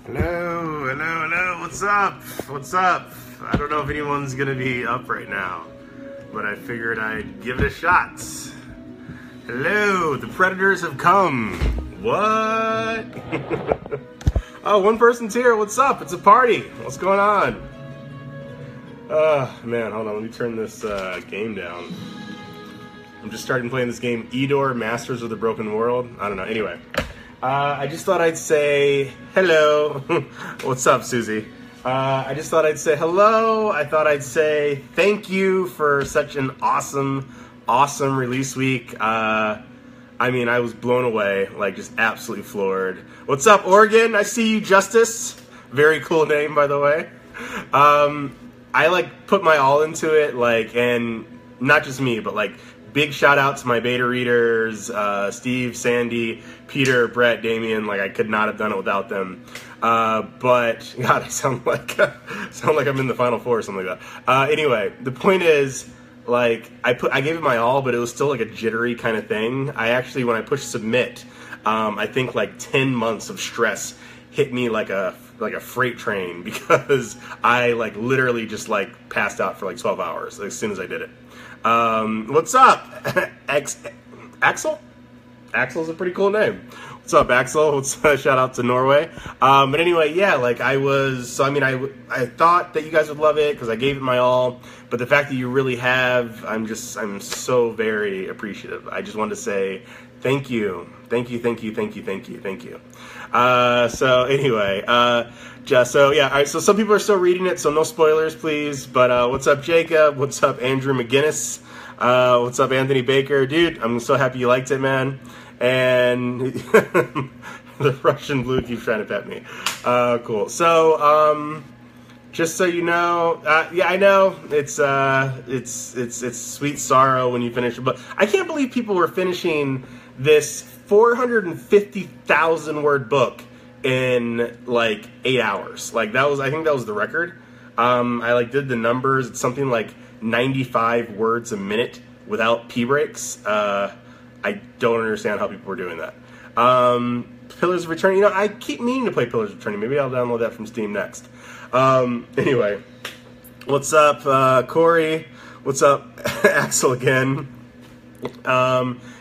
Hello, hello, hello, what's up? What's up? I don't know if anyone's gonna be up right now, but I figured I'd give it a shot. Hello, the predators have come. What? Oh, one person's here, what's up? It's a party. What's going on? Man, hold on, let me turn this game down. I'm just starting playing this game, Edor, Masters of the Broken World. I don't know, anyway. I just thought I'd say hello. What's up, Susie? I just thought I'd say hello. I thought I'd say thank you for such an awesome release week. I mean, I was blown away, like just absolutely floored. What's up, Oregon? I see you, Justice. Very cool name, by the way. I like put my all into it, like, and not just me, but like big shout out to my beta readers, Steve, Sandy, Peter, Brett, Damien. Like I could not have done it without them. But God, I sound like I'm in the Final Four or something like that. Anyway, the point is, like I gave it my all, but it was still like a jittery kind of thing. I actually, when I pushed submit, I think like 10 months of stress hit me like a freight train because I like literally just like passed out for like 12 hours as soon as I did it. What's up? Axel? Axel's a pretty cool name. What's up, Axel? Shout out to Norway. But anyway, yeah, like I thought that you guys would love it because I gave it my all. But the fact that you really have, I'm so very appreciative. I just wanted to say thank you. Thank you. So anyway, so yeah, all right, so some people are still reading it, so no spoilers, please. But what's up, Jacob? What's up, Andrew McGinnis? What's up, Anthony Baker? Dude, I'm so happy you liked it, man. And the Russian blue keeps trying to pet me. Cool. So, just so you know, yeah, I know it's sweet sorrow when you finish it, but I can't believe people were finishing this 450,000 word book in like 8 hours. Like I think that was the record. I like did the numbers. It's something like 95 words a minute without pee breaks. I don't understand how people were doing that. Pillars of Eternity. You know, I keep meaning to play Pillars of Eternity. Maybe I'll download that from Steam next. Anyway, what's up, Corey? What's up, Axel again?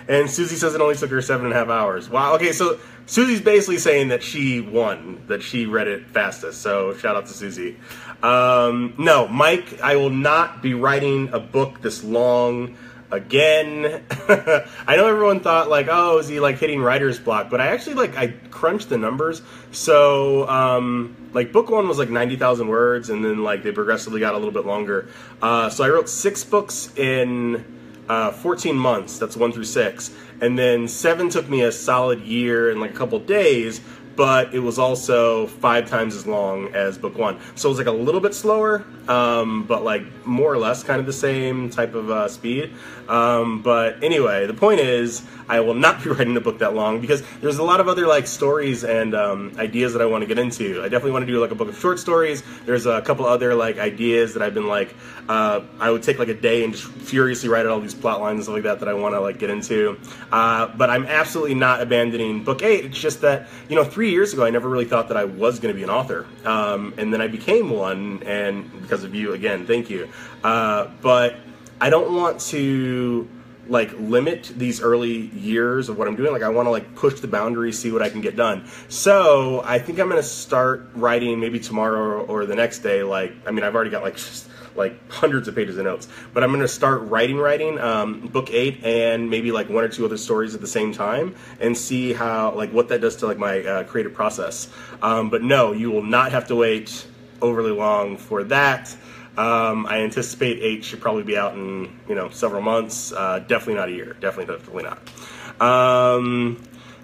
And Susie says it only took her 7.5 hours. Wow. Okay, so Susie's basically saying that she won, that she read it fastest. So shout out to Susie. No, Mike, I will not be writing a book this long again. I know everyone thought like, oh, is he like hitting writer's block? But I actually I crunched the numbers. So like book one was like 90,000 words, and then like they progressively got a little bit longer. So I wrote 6 books in 14 months. That's 1 through 6. And then 7 took me a solid year and like a couple days, but it was also 5 times as long as book 1. So it was like a little bit slower, but like more or less kind of the same type of speed. But anyway, the point is I will not be writing a book that long because there's a lot of other like stories and ideas that I want to get into. I definitely want to do like a book of short stories. There's a couple other like ideas that I've been like, I would take like a day and just furiously write out all these plot lines and stuff like that I want to like get into. But I'm absolutely not abandoning book 8. It's just that, you know, 3 years ago I never really thought that I was going to be an author. And then I became one, and because of you, again, thank you. But I don't want to like limit these early years of what I'm doing. Like I want to like push the boundaries, see what I can get done. So I think I'm going to start writing maybe tomorrow or the next day. Like, I mean, I've already got like just like hundreds of pages of notes, but I'm going to start writing book 8 and maybe like 1 or 2 other stories at the same time and see how like what that does to like my creative process. But no, you will not have to wait overly long for that. I anticipate 8 should probably be out in, you know, several months. Definitely not a year. Definitely not.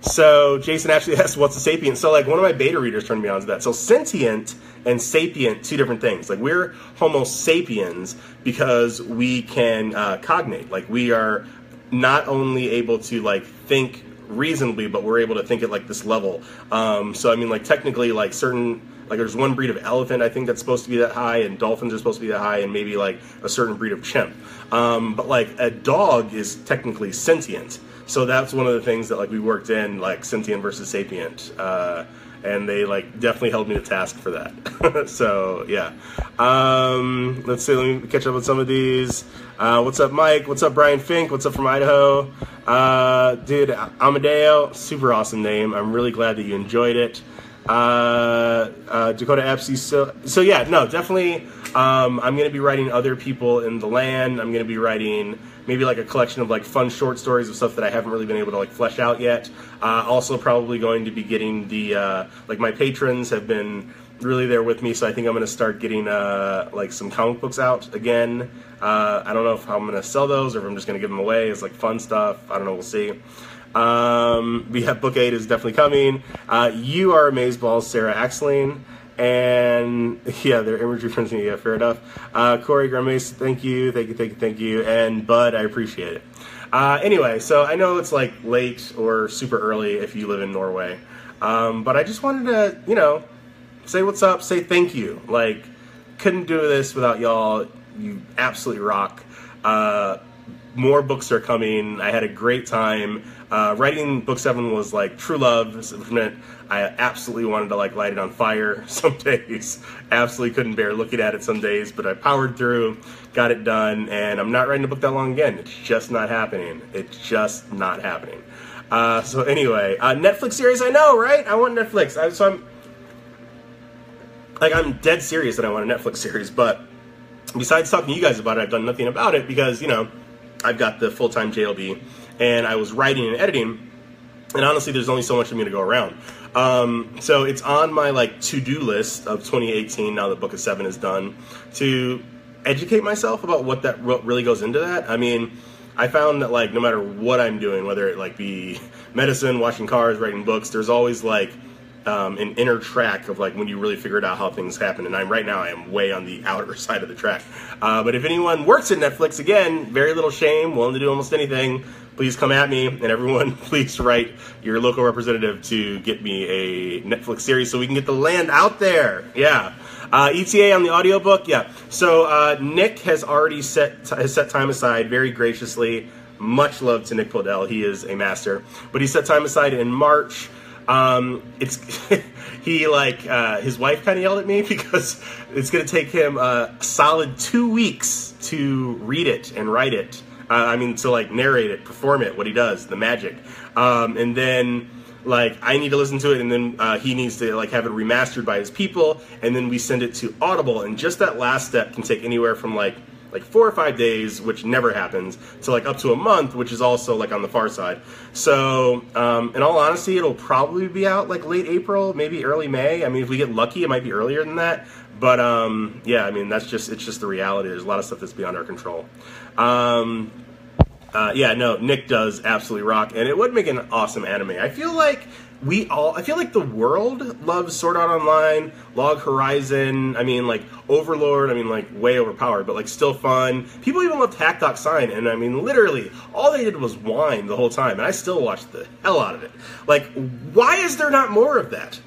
So Jason actually asked, what's a sapient? So like one of my beta readers turned me on to that. So sentient and sapient, 2 different things. Like we're Homo sapiens because we can cognate. Like we are not only able to like think reasonably, but we're able to think at like this level. So I mean, like technically, like certain, like there's one breed of elephant I think that's supposed to be that high, and dolphins are supposed to be that high, and maybe like a certain breed of chimp. But like a dog is technically sentient. So that's one of the things that like we worked in, like sentient versus sapient. and they like definitely held me to task for that. So yeah, let's see. Let me catch up with some of these. What's up, Mike? What's up, Brian Fink? What's up from Idaho? Dude, Amadeo, super awesome name. I'm really glad that you enjoyed it. Dakota Epsy. So yeah, no, definitely. I'm going to be writing other people in the land. I'm going to be writing maybe like a collection of like fun short stories of stuff that I haven't really been able to like flesh out yet. Also probably going to be getting the, like my patrons have been really there with me. So I think I'm going to start getting, like some comic books out again. I don't know if I'm going to sell those or if I'm just going to give them away as like fun stuff. I don't know. We'll see. We have book 8 is definitely coming. You are amazeballs, Sarah Axline. And yeah, their imagery printing, yeah, fair enough. Corey Grames, thank you. And Bud, I appreciate it. Anyway, so I know it's like late or super early if you live in Norway. But I just wanted to, you know, say what's up, say thank you. Like, couldn't do this without y'all. You absolutely rock. More books are coming. I had a great time. Writing book 7 was like true love. I absolutely wanted to like light it on fire some days. Absolutely couldn't bear looking at it some days, but I powered through, got it done, and I'm not writing a book that long again. It's just not happening. It's just not happening. So anyway, Netflix series, I know, right? I want Netflix. I'm dead serious that I want a Netflix series, but besides talking to you guys about it, I've done nothing about it because, you know, I've got the full-time JLB, and I was writing and editing, and honestly, there's only so much for me to go around. So it's on my like to-do list of 2018, now that Book of 7 is done, to educate myself about what really goes into that. I mean, I found that like no matter what I'm doing, whether it like be medicine, washing cars, writing books, there's always like an inner track of like when you really figured out how things happen. And right now I am way on the outer side of the track. But if anyone works at Netflix, again, very little shame, willing to do almost anything, please come at me. And everyone, please write your local representative to get me a Netflix series so we can get the land out there. Yeah. ETA on the audiobook. Yeah. So Nick has already set time aside very graciously. Much love to Nick Podell. He is a master. But he set time aside in March. His wife kind of yelled at me because it's going to take him a solid 2 weeks to read it and write it. To like narrate it, perform it, what he does, the magic. And then like I need to listen to it, and then he needs to like have it remastered by his people, and then we send it to Audible. And just that last step can take anywhere from like 4 or 5 days, which never happens, to like up to a month, which is also like on the far side. So in all honesty, it'll probably be out like late April, maybe early May. I mean, if we get lucky, it might be earlier than that. But yeah, I mean, it's just the reality. There's a lot of stuff that's beyond our control. Yeah, no, Nick does absolutely rock, and it would make an awesome anime. I feel like the world loves Sword Art Online, Log Horizon, I mean, like, Overlord, I mean, like, way overpowered, but, like, still fun. People even loved Hack Doc Sign, and, I mean, literally, all they did was whine the whole time, and I still watched the hell out of it. Like, why is there not more of that?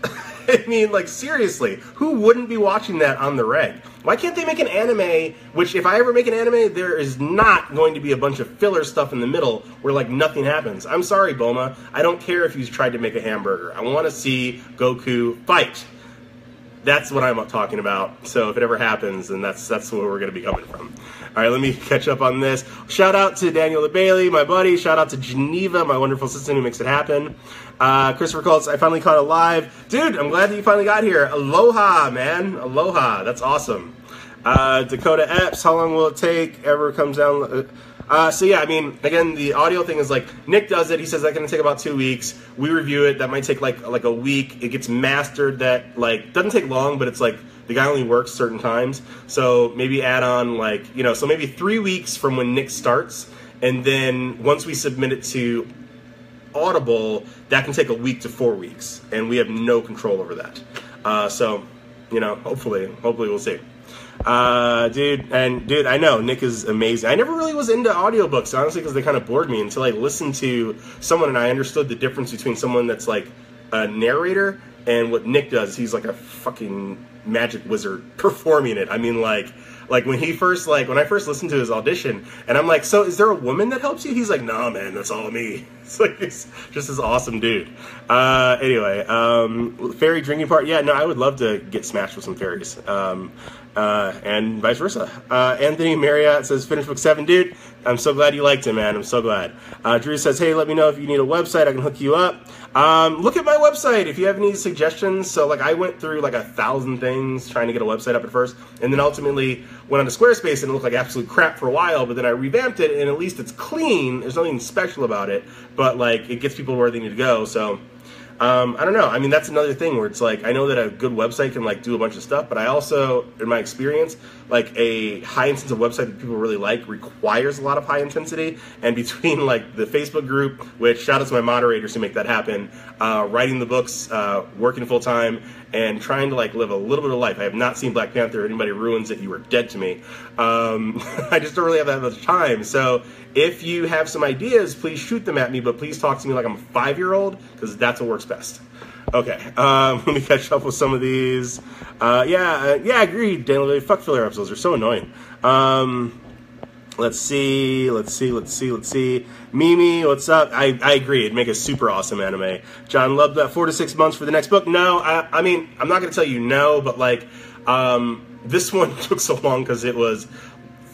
I mean, like, seriously, who wouldn't be watching that on the reg? Why can't they make an anime, which, if I ever make an anime, there is not going to be a bunch of filler stuff in the middle where, like, nothing happens. I'm sorry, Boma. I don't care if you tried to make a hamburger. I want to see Goku fight. That's what I'm talking about. So if it ever happens, then that's where we're going to be coming from. All right, let me catch up on this. Shout out to Daniel LeBailey, my buddy. Shout out to Geneva, my wonderful assistant who makes it happen. Christopher Colts, I finally caught it live. Dude, I'm glad that you finally got here. Aloha, man. Aloha. That's awesome. Dakota Epps, how long will it take? Ever comes down... So yeah, I mean, again, the audio thing is like, Nick does it, he says that's going to take about 2 weeks, we review it, that might take like a week, it gets mastered, that like, doesn't take long, but it's like, the guy only works certain times, so maybe add on like, you know, so maybe 3 weeks from when Nick starts, and then once we submit it to Audible, that can take a week to 4 weeks, and we have no control over that. So, you know, hopefully we'll see. Dude, I know Nick is amazing. I never really was into audiobooks, honestly, because they kind of bored me until I listened to someone and I understood the difference between someone that's like a narrator and what Nick does. He's like a fucking magic wizard performing it. I mean, like when I first listened to his audition, and I'm like, so is there a woman that helps you? He's like, nah, man, that's all me. He's just this awesome dude. Anyway, fairy drinking part. Yeah, no, I would love to get smashed with some fairies. And vice versa. Anthony Marriott says, finish book 7, dude. I'm so glad you liked it, man. I'm so glad. Drew says, hey, let me know if you need a website. I can hook you up. Look at my website if you have any suggestions. So, like, I went through like 1,000 things trying to get a website up at first, and then ultimately went onto Squarespace and it looked like absolute crap for a while, but then I revamped it, and at least it's clean. There's nothing special about it, but, like, it gets people where they need to go, so... I don't know. I mean, that's another thing where it's like, I know that a good website can like do a bunch of stuff, but I also, in my experience, like a high intensive website that people really like requires a lot of high intensity. And between like the Facebook group, which shout out to my moderators who make that happen, writing the books, working full time, and trying to like live a little bit of life. I have not seen Black Panther. Anybody ruins it, you are dead to me. I just don't really have that much time. So if you have some ideas, please shoot them at me, but please talk to me like I'm a 5-year-old, because that's what works best. Okay, let me catch up with some of these. Yeah, I agree, Daniel. Fuck filler episodes, they're so annoying. Let's see. Mimi, what's up? I agree, it'd make a super awesome anime. John loved that 4 to 6 months for the next book. No, I mean, I'm not going to tell you no, but like, this one took so long because it was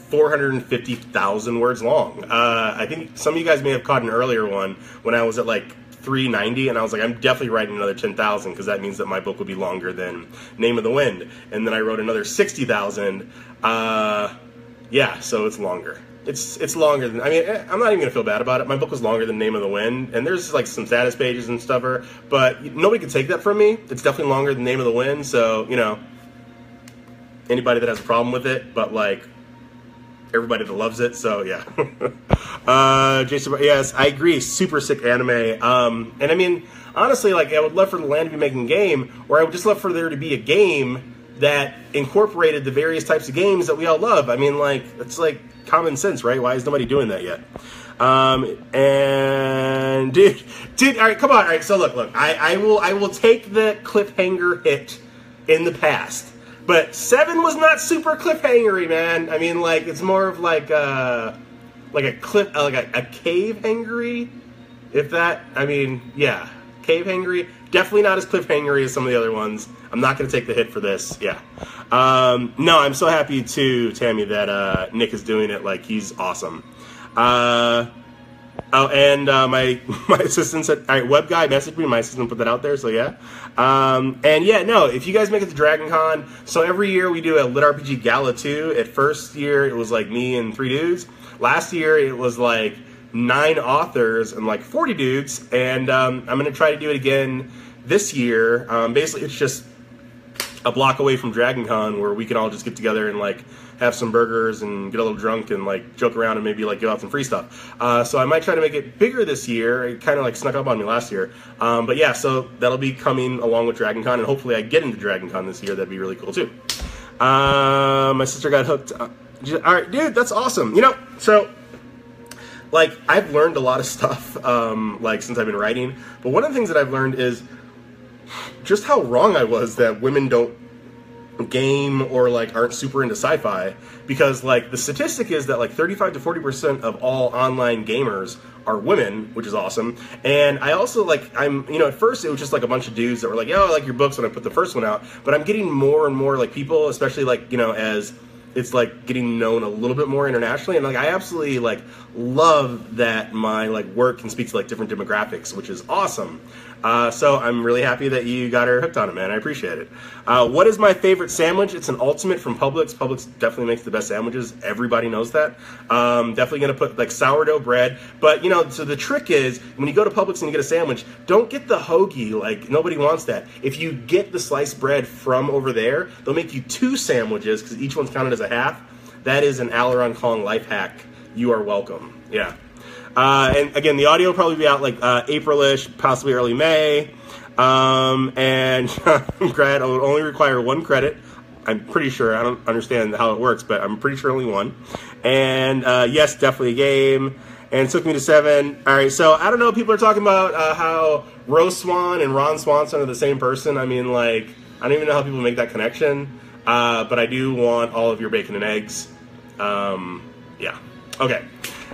450,000 words long. I think some of you guys may have caught an earlier one when I was at like 390, and I was like, I'm definitely writing another 10,000 because that means that my book will be longer than Name of the Wind. And then I wrote another 60,000. Yeah, so it's longer. It's longer than, I mean, I'm not even gonna feel bad about it. My book was longer than Name of the Wind, and there's like some status pages and stuff, but nobody can take that from me. It's definitely longer than Name of the Wind, so, you know, anybody that has a problem with it, but like, everybody that loves it, so yeah. Jason, yes, I agree, super sick anime. And I mean, honestly, like, I would love for the land to be making a game, or I would just love for there to be a game that incorporated the various types of games that we all love. I mean, like, it's like common sense, right? Why is nobody doing that yet? And dude, all right, come on. All right, so look, I will take the cliffhanger hit in the past, but 7 was not super cliffhangery, man. I mean, like, it's more of like a cliff, like a cave hangery, if that. I mean, yeah, cave hangery. Definitely not as cliffhangery as some of the other ones. I'm not going to take the hit for this. Yeah. No, I'm so happy too, Tammy, that Nick is doing it. Like, he's awesome. Oh, and my assistant said, all right, web guy messaged me. My assistant put that out there, so yeah. And yeah, no, if you guys make it to Dragon Con, so every year we do a Lit RPG Gala too. At first year, it was like me and 3 dudes. Last year, it was like 9 authors and like 40 dudes, and I'm going to try to do it again this year. Basically, it's just a block away from Dragon Con where we can all just get together and like have some burgers and get a little drunk and like joke around and maybe like give out some free stuff. So I might try to make it bigger this year. It kind of like snuck up on me last year. But yeah, so that'll be coming along with Dragon Con, and hopefully I get into Dragon Con this year. That'd be really cool too. My sister got hooked. All right, dude, that's awesome. You know, so like, I've learned a lot of stuff, like, since I've been writing, but one of the things that I've learned is just how wrong I was that women don't game or, like, aren't super into sci-fi, because, like, the statistic is that, like, 35 to 40% of all online gamers are women, which is awesome. And I also, like, you know, at first it was just, like, a bunch of dudes that were like, yo, I like your books when I put the first one out, but I'm getting more and more, like, people, especially, like, you know, as it's like getting known a little bit more internationally, and like I absolutely like love that my like work can speak to like different demographics, which is awesome. So I'm really happy that you got her hooked on it, man. I appreciate it. What is my favorite sandwich? It's an Ultimate from Publix. Publix definitely makes the best sandwiches. Everybody knows that. Definitely going to put like sourdough bread. But, you know, so the trick is when you go to Publix and you get a sandwich, don't get the hoagie. Like, nobody wants that. If you get the sliced bread from over there, they'll make you 2 sandwiches because each one's counted as a half. That is an Aileron Kong life hack. You are welcome. Yeah. And again, the audio will probably be out like April-ish, possibly early May. And grad will only require 1 credit. I'm pretty sure. I don't understand how it works, but I'm pretty sure only 1. And yes, definitely a game. And it took me to 7. All right, so I don't know. People are talking about how Rose Swan and Ron Swanson are the same person. I mean, like, I don't even know how people make that connection. But I do want all of your bacon and eggs. Yeah. Okay.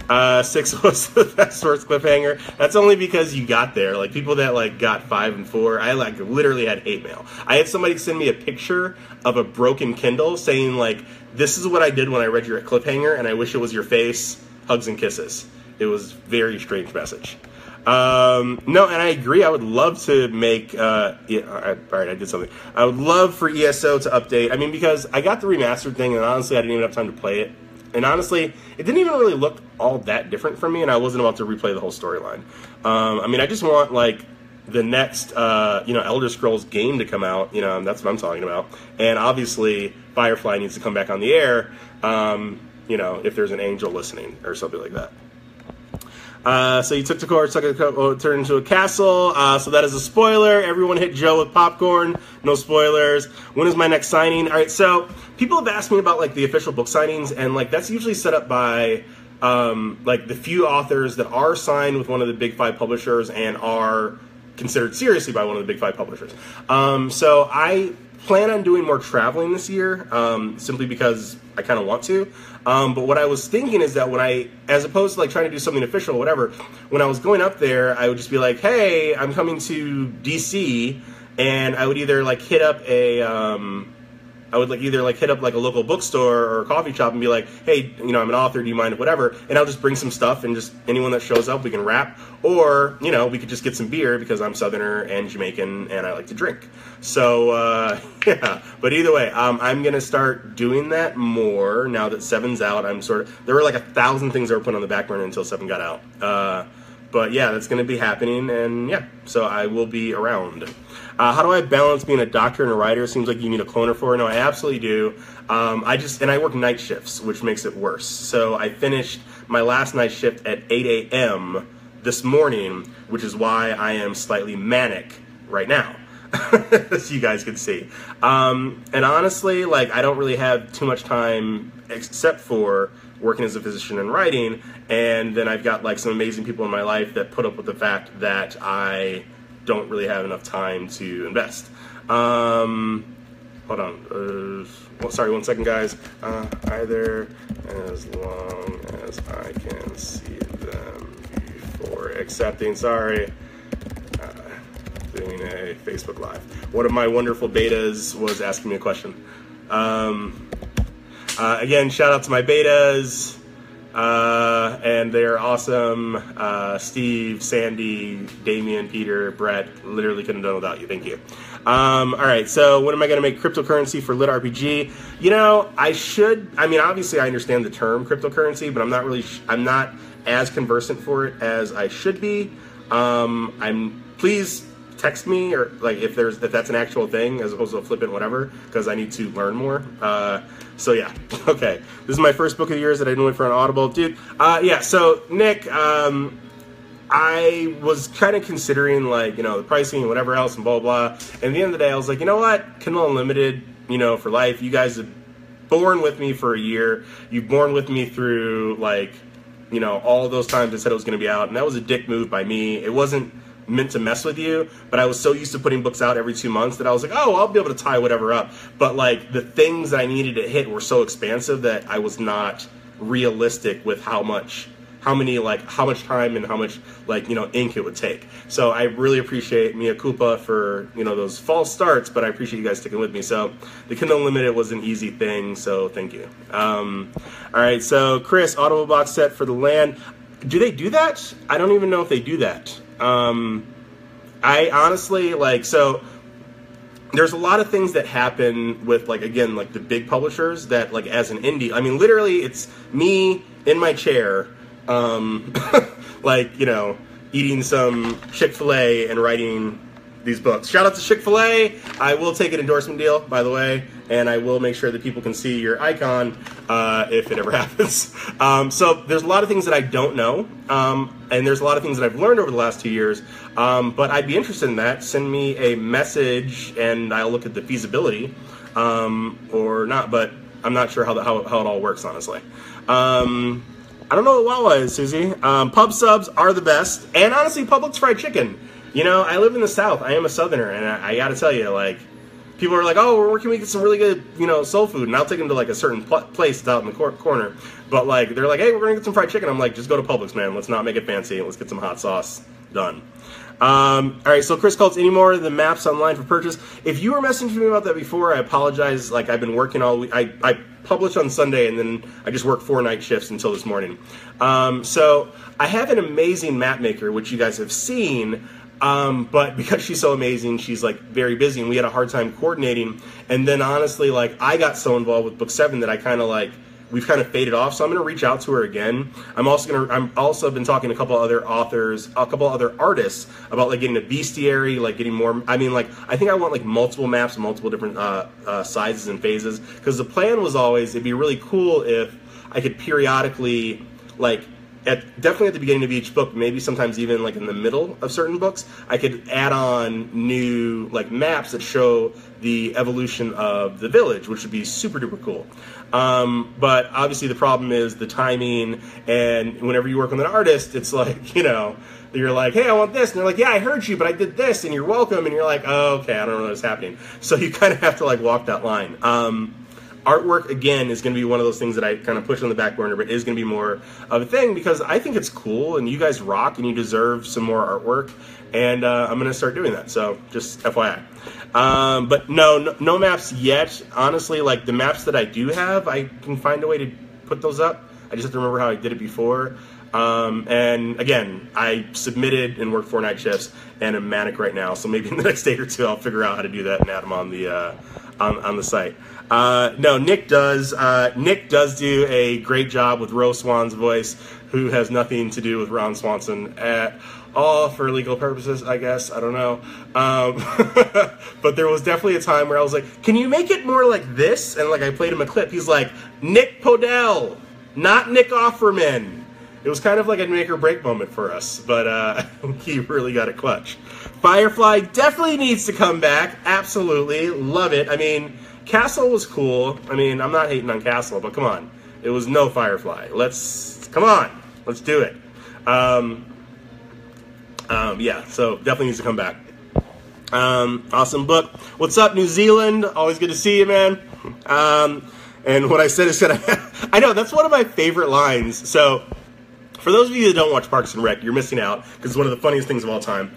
6 was the best worst cliffhanger. That's only because you got there. Like, people that, like, got 5 and 4, I, like, literally had hate mail. I had somebody send me a picture of a broken Kindle saying, like, this is what I did when I read your cliffhanger, and I wish it was your face. Hugs and kisses. It was a very strange message. No, and I agree. I would love to make, all right, I did something. I would love for ESO to update. I mean, because I got the remastered thing, and honestly, I didn't even have time to play it. And honestly, it didn't even really look all that different from me, and I wasn't about to replay the whole storyline. I mean, I just want, like, the next, Elder Scrolls game to come out. That's what I'm talking about. And obviously, Firefly needs to come back on the air, if there's an angel listening or something like that. So you took the course, turned into a castle. So that is a spoiler. Everyone hit Joe with popcorn. No spoilers. When is my next signing? All right, so people have asked me about, like, the official book signings, and, like, that's usually set up by, like, the few authors that are signed with one of the big 5 publishers and are considered seriously by one of the big 5 publishers. So I plan on doing more traveling this year, simply because I kind of want to. But what I was thinking is that as opposed to, like, trying to do something official or whatever, when I was going up there, I would just be like, hey, I'm coming to DC, and I would either, like, hit up a local bookstore or a coffee shop and be like, hey, I'm an author, do you mind, whatever, and I'll just bring some stuff, and just anyone that shows up, we can wrap, or, we could just get some beer, because I'm Southerner and Jamaican, and I like to drink. So, yeah, but either way, I'm going to start doing that more now that 7's out. There were like 1,000 things that were put on the back burner until 7 got out. But yeah, that's going to be happening, and yeah, so I will be around. How do I balance being a doctor and a writer? Seems like you need a cloner for it. No, I absolutely do. I work night shifts, which makes it worse. So I finished my last night shift at 8 a.m. this morning, which is why I am slightly manic right now, as you guys can see. And honestly, like, I don't really have too much time except for working as a physician and writing, and then I've got, like, some amazing people in my life that put up with the fact that I don't really have enough time to invest. Hold on. Sorry, 1 second, guys. Either as long as I can see them before accepting. Sorry. Doing a Facebook Live. One of my wonderful betas was asking me a question. Again, shout out to my betas, and they're awesome. Steve, Sandy, Damien, Peter, Brett, literally couldn't have done without you. Thank you. All right, so when am I going to make cryptocurrency for Lit RPG? Obviously I understand the term cryptocurrency, but I'm not as conversant for it as I should be. Please text me, or, like, if that's an actual thing as opposed to a flippant whatever, because I need to learn more. So yeah, okay. This is my first book of yours that I didn't wait for an Audible, dude. Yeah. So Nick, I was kind of considering, like, the pricing and whatever else and blah blah. And at the end of the day, I was like, you know what, Kindle Unlimited, for life. You guys have borne with me for a year. You've borne with me through, like, all those times I said it was going to be out, and that was a dick move by me. It wasn't meant to mess with you, but I was so used to putting books out every 2 months that I was like, oh, I'll be able to tie whatever up. But, like, the things that I needed to hit were so expansive that I was not realistic with how much time and how much, like, ink it would take. So I really appreciate Mia Culpa for, those false starts, but I appreciate you guys sticking with me. So the Kindle Unlimited was an easy thing, so thank you. All right, so Chris, Audible box set for The Land. Do they do that? I don't even know if they do that. I honestly, like, so there's a lot of things that happen with, like, again, like, the big publishers that, like, as an indie, I mean, literally it's me in my chair, like, eating some Chick-fil-A and writing these books. Shout out to Chick-fil-A. I will take an endorsement deal, by the way, and I will make sure that people can see your icon if it ever happens. So there's a lot of things that I don't know, and there's a lot of things that I've learned over the last 2 years, but I'd be interested in that. Send me a message, and I'll look at the feasibility, or not, but I'm not sure how it all works, honestly. I don't know what Wawa is, Susie. Pub subs are the best, and honestly, Publix fried chicken. I live in the South. I am a Southerner, and I gotta tell you, like, people are like, oh, where can we get some really good, soul food? And I'll take them to like a certain place that's out in the corner. But like, they're like, hey, we're gonna get some fried chicken. I'm like, just go to Publix, man. Let's not make it fancy. Let's get some hot sauce. Done. All right, so Chris Cults, any more of the maps online for purchase? If you were messaging me about that before, I apologize. Like, I've been working all week. I published on Sunday, and then I just worked 4 night shifts until this morning. So I have an amazing map maker, which you guys have seen, but because she's so amazing, she's like very busy, and we had a hard time coordinating. And then honestly, like, I got so involved with book 7 that I kind of like, we've kind of faded off, so I'm going to reach out to her again. I'm also been talking to a couple other authors, a couple other artists about like getting a bestiary, like getting more. I mean, like, I think I want like multiple maps, multiple different sizes and phases, because the plan was always it'd be really cool if I could periodically, like, definitely at the beginning of each book, maybe sometimes even like in the middle of certain books, I could add on new like maps that show the evolution of the village, which would be super duper cool. But obviously the problem is the timing, and whenever you work with an artist, it's like, you're like, hey, I want this, and they're like, yeah, I heard you, but I did this, and you're welcome, and you're like, oh, okay, I don't know what's happening. So you kind of have to like walk that line. Artwork, again, is going to be one of those things that I kind of push on the back burner, but is going to be more of a thing because I think it's cool and you guys rock and you deserve some more artwork, and I'm going to start doing that, so just FYI. But no maps yet. Honestly, like, the maps that I do have, I can find a way to put those up. I just have to remember how I did it before. And again, I submitted and worked 4 night shifts and I'm manic right now, so maybe in the next day or two I'll figure out how to do that and add them on the on the site. No, Nick does do a great job with Rose Swan's voice, who has nothing to do with Ron Swanson at all for legal purposes, I guess. I don't know. But there was definitely a time where I was like, can you make it more like this? And like, I played him a clip. He's like, Nick Podell, not Nick Offerman. It was kind of like a make or break moment for us, but he really got it clutch. Firefly definitely needs to come back. Absolutely. Love it. I mean, Castle was cool. I mean, I'm not hating on Castle, but come on. It was no Firefly. Come on. Let's do it. Yeah, so definitely needs to come back. Awesome book. What's up, New Zealand? Always good to see you, man. And what I said is that I know, that's one of my favorite lines. So, for those of you that don't watch Parks and Rec, you're missing out, because it's one of the funniest things of all time.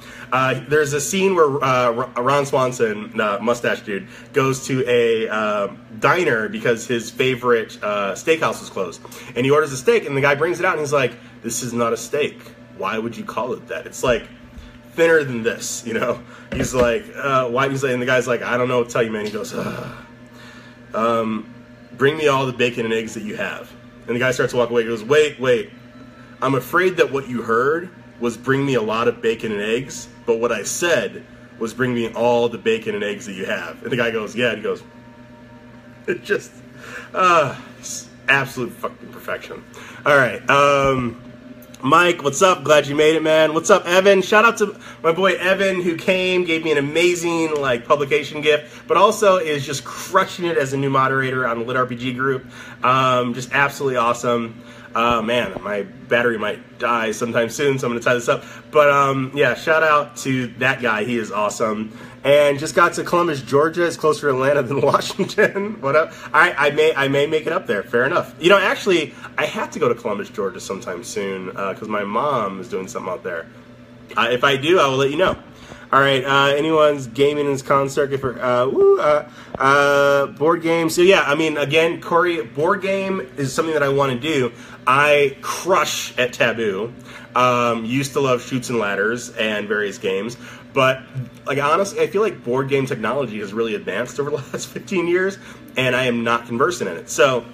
There's a scene where Ron Swanson, mustache dude, goes to a diner because his favorite steakhouse is closed. And he orders a steak, and the guy brings it out, and he's like, this is not a steak. Why would you call it that? It's like thinner than this, He's like, why? He's like, and the guy's like, I don't know what to tell you, man. He goes, bring me all the bacon and eggs that you have. And the guy starts to walk away. He goes, wait. I'm afraid that what you heard was bring me a lot of bacon and eggs, but what I said was bring me all the bacon and eggs that you have. And the guy goes, yeah, and he goes, it just, it's absolute fucking perfection. All right, Mike, what's up? Glad you made it, man. What's up, Evan? Shout out to my boy Evan, who came, gave me an amazing publication gift, but also is just crushing it as a new moderator on the Lit RPG group. Just absolutely awesome. Man, my battery might die sometime soon, so I'm going to tie this up. But yeah, shout out to that guy. He is awesome. And just got to Columbus, Georgia. It's closer to Atlanta than Washington. What up? I may make it up there. Fair enough. Actually, I have to go to Columbus, Georgia sometime soon because my mom is doing something out there. If I do, I will let you know. All right, anyone's gaming in this concert for board game. So yeah, I mean, again, Corey, board game is something that I want to do. I crush at Taboo. Used to love Chutes and Ladders and various games, but honestly, I feel like board game technology has really advanced over the last 15 years, and I am not conversant in it. So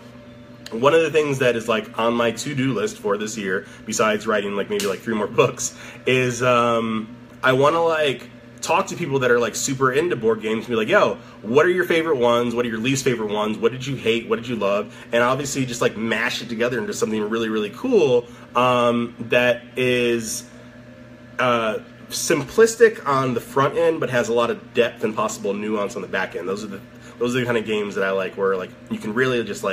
one of the things that is on my to-do list for this year, besides writing maybe 3 more books, is I want to talk to people that are super into board games and be like, yo, what are your favorite ones? What are your least favorite ones? What did you hate? What did you love? And obviously just mash it together into something really, really cool that is simplistic on the front end, but has a lot of depth and possible nuance on the back end. Those are the kind of games that I like, where you can really just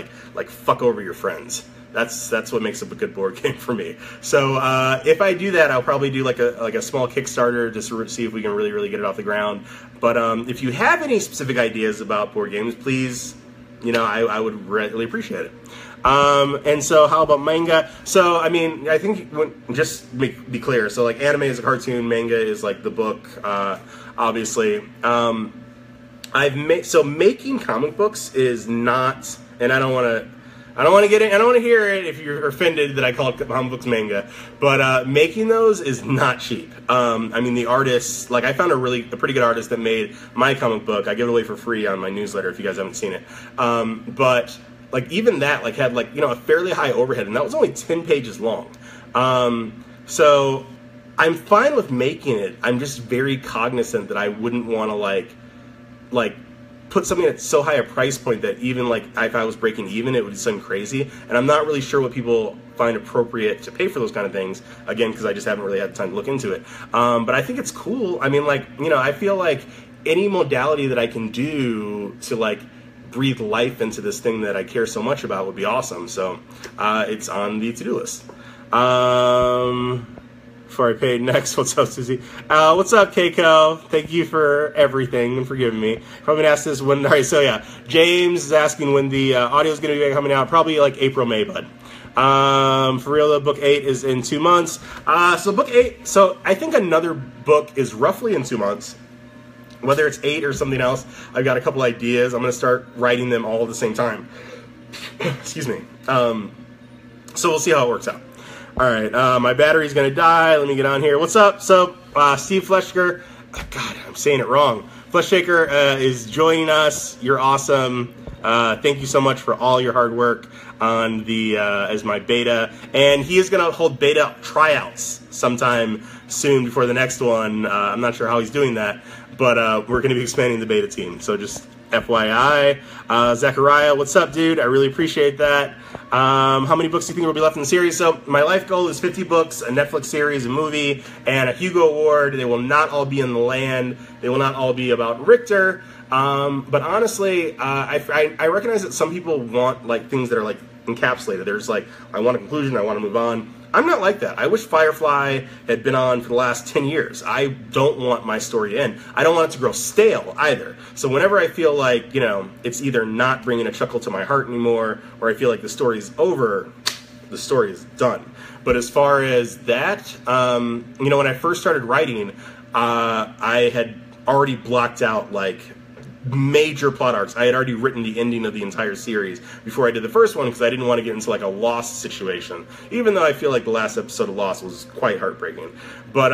fuck over your friends. That's what makes up a good board game for me. So if I do that, I'll probably do like a small Kickstarter just to see if we can really get it off the ground. But if you have any specific ideas about board games, please, I would really appreciate it. And so how about manga? So, I mean, I think, just be clear, so like anime is a cartoon, manga is like the book, obviously. Making comic books is not, and I don't want to hear it if you're offended that I call it comic books manga, but making those is not cheap. I mean, the artists, like I found a pretty good artist that made my comic book. I give it away for free on my newsletter if you guys haven't seen it. But like even that like had like, a fairly high overhead, and that was only 10 pages long. So I'm fine with making it. I'm just very cognizant that I wouldn't want to like put something at so high a price point that even like if I was breaking even, it would seem crazy. And I'm not really sure what people find appropriate to pay for those kind of things, again, because I just haven't really had time to look into it. But I think it's cool. I mean, like, I feel like any modality that I can do to like breathe life into this thing that I care so much about would be awesome. So it's on the to-do list. Before I pay next, what's up, Susie? What's up, Keiko? Thank you for everything and for giving me. Probably gonna ask this when. All right, so yeah, James is asking when the audio is gonna be coming out. Probably like April, May, bud. For real though, book 8 is in 2 months. So book 8. So I think another book is roughly in 2 months. Whether it's 8 or something else, I've got a couple ideas. I'm gonna start writing them all at the same time. Excuse me. So we'll see how it works out. All right, my battery's gonna die. Let me get on here. What's up? So, Steve Fleshker, God, I'm saying it wrong. Fleshshaker is joining us. You're awesome. Thank you so much for all your hard work on the as my beta, and he is gonna hold beta tryouts sometime soon before the next one. I'm not sure how he's doing that, but we're gonna be expanding the beta team. So just FYI. Zachariah, what's up, dude? I really appreciate that. How many books do you think will be left in the series? So my life goal is 50 books, a Netflix series, a movie, and a Hugo Award. They will not all be in the land. They will not all be about Richter. But honestly, I recognize that some people want like things that are like encapsulated. There's like, I want a conclusion, I want to move on. I'm not like that. I wish Firefly had been on for the last 10 years. I don't want my story to end. I don't want it to grow stale either. So whenever I feel like, it's either not bringing a chuckle to my heart anymore, or I feel like the story's over, the story is done. But as far as that, when I first started writing, I had already blocked out like major plot arcs. I had already written the ending of the entire series before I did the first one because I didn't want to get into like a Lost situation, even though I feel like the last episode of Lost was quite heartbreaking. But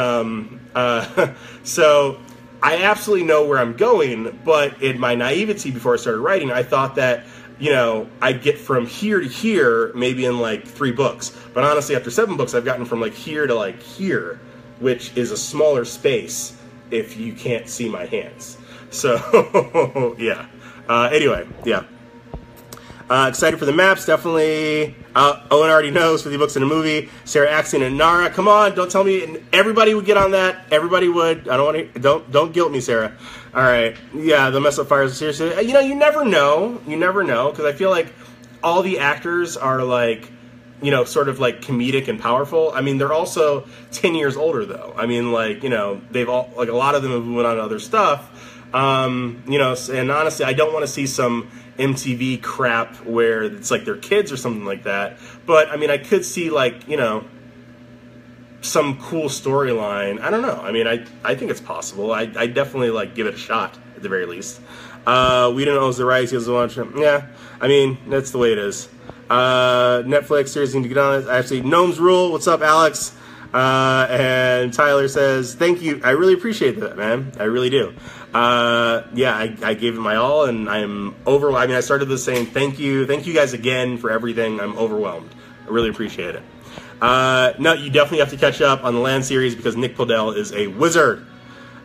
so I absolutely know where I'm going, but in my naivety before I started writing, I thought that I'd get from here to here maybe in like 3 books. But honestly, after 7 books, I've gotten from like here to like here, which is a smaller space if you can't see my hands. So, yeah. Anyway, yeah. Excited for the maps, definitely. Owen already knows for the books and a movie. Sarah Axton and Nara, come on, don't tell me. Everybody would get on that. Everybody would. I don't want to. Don't guilt me, Sarah. All right. Yeah, the Mess Up Fires seriously. You never know. You never know, because I feel like all the actors are like, sort of like comedic and powerful. I mean, they're also 10 years older though. I mean, like, they've all like a lot of them have went on to other stuff. And honestly, I don't want to see some MTV crap where it's like they're kids or something like that. But I mean, I could see like, some cool storyline. I don't know. I mean, I think it's possible. I definitely like give it a shot at the very least. We don't know the rights. He doesn't watch it. Yeah. I mean, that's the way it is. Netflix series need to get on it. Actually, Gnomes Rule. What's up, Alex? And Tyler says, thank you. I really appreciate that, man. I really do. Yeah, I gave it my all, and I'm overwhelmed. I mean, I started this saying thank you guys again for everything. I'm overwhelmed. I really appreciate it. No, you definitely have to catch up on the Land series because Nick Podell is a wizard.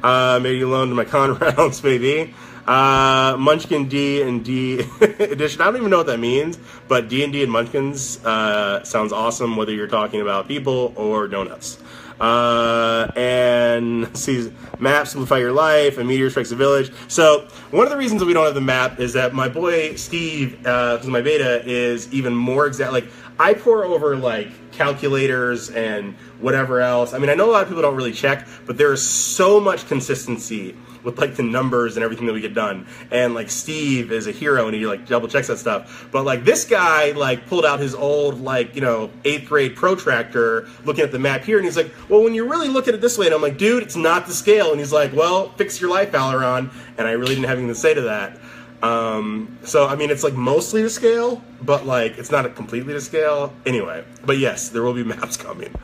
Maybe alone to my con rounds, maybe. Munchkin D&D edition. I don't even know what that means, but D&D and Munchkins sounds awesome, whether you're talking about people or donuts. And sees map simplify your life, and meteor strikes a village. So one of the reasons that we don't have the map is that my boy Steve, who's my beta, is even more exact. Like, I pour over like calculators and whatever else. I mean, I know a lot of people don't really check, but there is so much consistency with like the numbers and everything that we get done. And like Steve is a hero and he like double checks that stuff. But like this guy like pulled out his old like, you know, 8th grade protractor looking at the map here, and he's like, well, when you really look at it this way, and I'm like, dude, it's not the scale. And he's like, well, fix your life, Valeron. And I really didn't have anything to say to that. So I mean, it's like mostly to scale, but like it's not completely to scale anyway. But yes, there will be maps coming.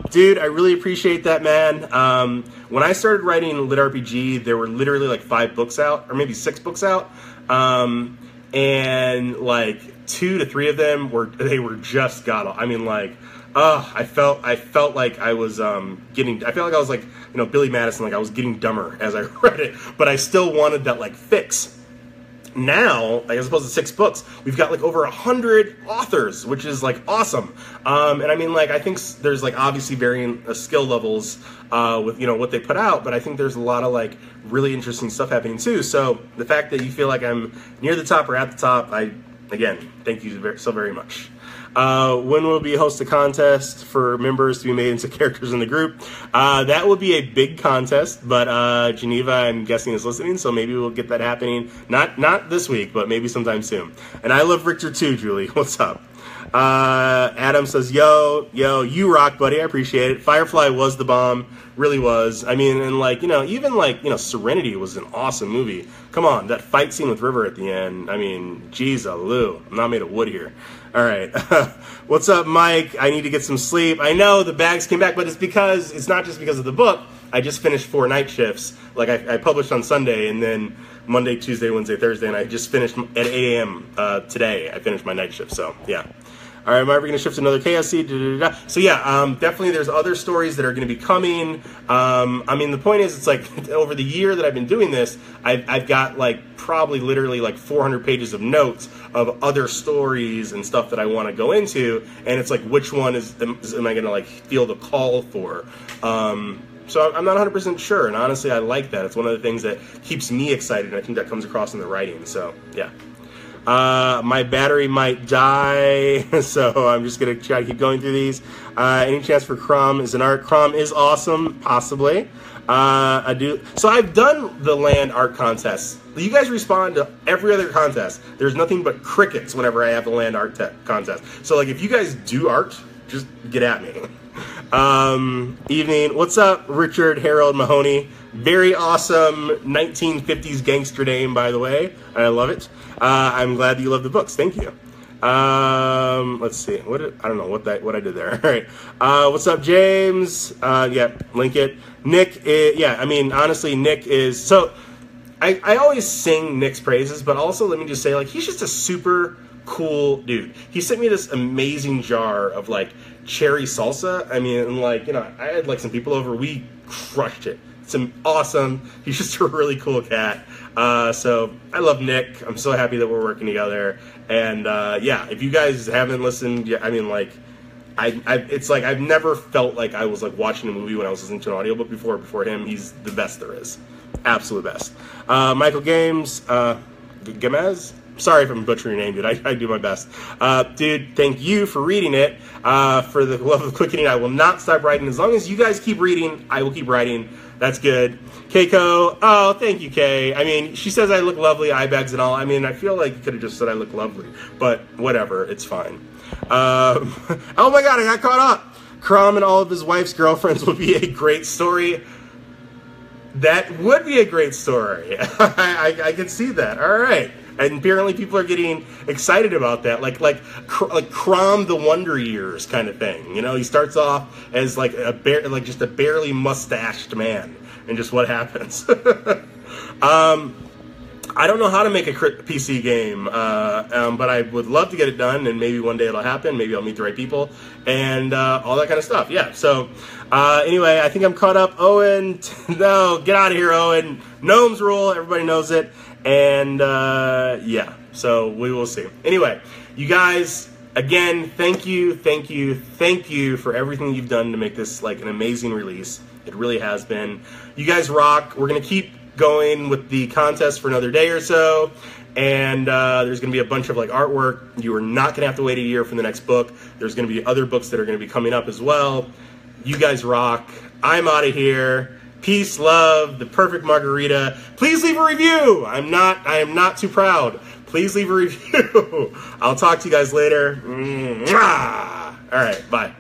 Dude, I really appreciate that, man. When I started writing Lit RPG, there were literally like 5 books out, or maybe 6 books out, and like 2 to 3 of them were just I mean, like, I felt like I was I felt like I was like, you know, Billy Madison, like I was getting dumber as I read it, but I still wanted that like fix. Now, like, as opposed to 6 books, we've got like over 100 authors, which is like awesome. And I mean, like, I think there's like obviously varying skill levels with, you know, what they put out, but I think there's a lot of like really interesting stuff happening too. So the fact that you feel like I'm near the top or at the top, again, thank you so very much. When will we host a contest for members to be made into characters in the group? That will be a big contest, but Geneva, I'm guessing, is listening, so maybe we'll get that happening. Not this week, but maybe sometime soon. And I love Richter too, Julie. What's up? Adam says, yo, you rock, buddy. I appreciate it. Firefly was the bomb. Really was. I mean, and like, you know, even like, you know, Serenity was an awesome movie. Come on, that fight scene with River at the end. I mean, geez, Lou. I'm not made of wood here. All right. What's up, Mike? I need to get some sleep. I know the bags came back, but it's not just because of the book. I just finished 4 night shifts. Like I published on Sunday, and then Monday, Tuesday, Wednesday, Thursday, and I just finished at 8 a.m. Today. I finished my night shift, so yeah. All right, am I ever going to shift to another KSC? So yeah, definitely there's other stories that are going to be coming. I mean, the point is, it's like over the year that I've been doing this, I've got like probably literally like 400 pages of notes of other stories and stuff that I want to go into, and it's like, which one am I going to like feel the call for? So I'm not 100% sure, and honestly, I like that. It's one of the things that keeps me excited, and I think that comes across in the writing. So yeah. My battery might die, so I'm just gonna try to keep going through these. Any chance for Crom is an art? Crom is awesome, possibly. I do. So I've done the land art contests. You guys respond to every other contest. There's nothing but crickets whenever I have the land art contest. So like, if you guys do art, just get at me. Evening. What's up, Richard Harold Mahoney? Very awesome 1950s gangster name, by the way. I love it. I'm glad that you love the books. Thank you. Let's see. I don't know what I did there. All right. What's up, James? Yeah, link it. Nick. Yeah, I mean, honestly, Nick is so. I always sing Nick's praises, but also let me just say, like, he's just a super cool dude. He sent me this amazing jar of like cherry salsa. I mean, and like, you know, I had like some people over. We crushed it. It's awesome. He's just a really cool cat. So I love Nick. I'm so happy that we're working together. And yeah, if you guys haven't listened, I mean, like, it's like I've never felt like I was like watching a movie when I was listening to an audiobook before him. He's the best there is. Absolute best. Michael Games, Gamez? Sorry if I'm butchering your name, dude. I do my best. Dude, thank you for reading it. For the love of quickening, I will not stop writing. As long as you guys keep reading, I will keep writing. That's good. Keiko, oh, thank you, Kay. I mean, she says I look lovely, eye bags and all. I mean, I feel like you could have just said I look lovely. But whatever, it's fine. Oh my god, I got caught up. Crom and all of his wife's girlfriends would be a great story. That would be a great story. I can see that. All right. And apparently people are getting excited about that, like Crom the Wonder Years kind of thing. You know, he starts off as like just a barely mustached man, and just what happens. I don't know how to make a PC game, but I would love to get it done, and maybe one day it'll happen. Maybe I'll meet the right people, and all that kind of stuff. Yeah. So anyway, I think I'm caught up. Owen, no, get out of here, Owen. Gnomes Rule. Everybody knows it. And yeah, so we will see. Anyway, you guys, Again, thank you for everything you've done to make this like an amazing release. It really has been. You guys rock. We're going to keep going with the contest for another day or so. And there's going to be a bunch of like artwork. You are not going to have to wait a year for the next book. There's going to be other books that are going to be coming up as well. You guys rock. I'm out of here. Peace, love, the perfect margarita. Please leave a review. I am not too proud. Please leave a review. I'll talk to you guys later. Mwah! All right, bye.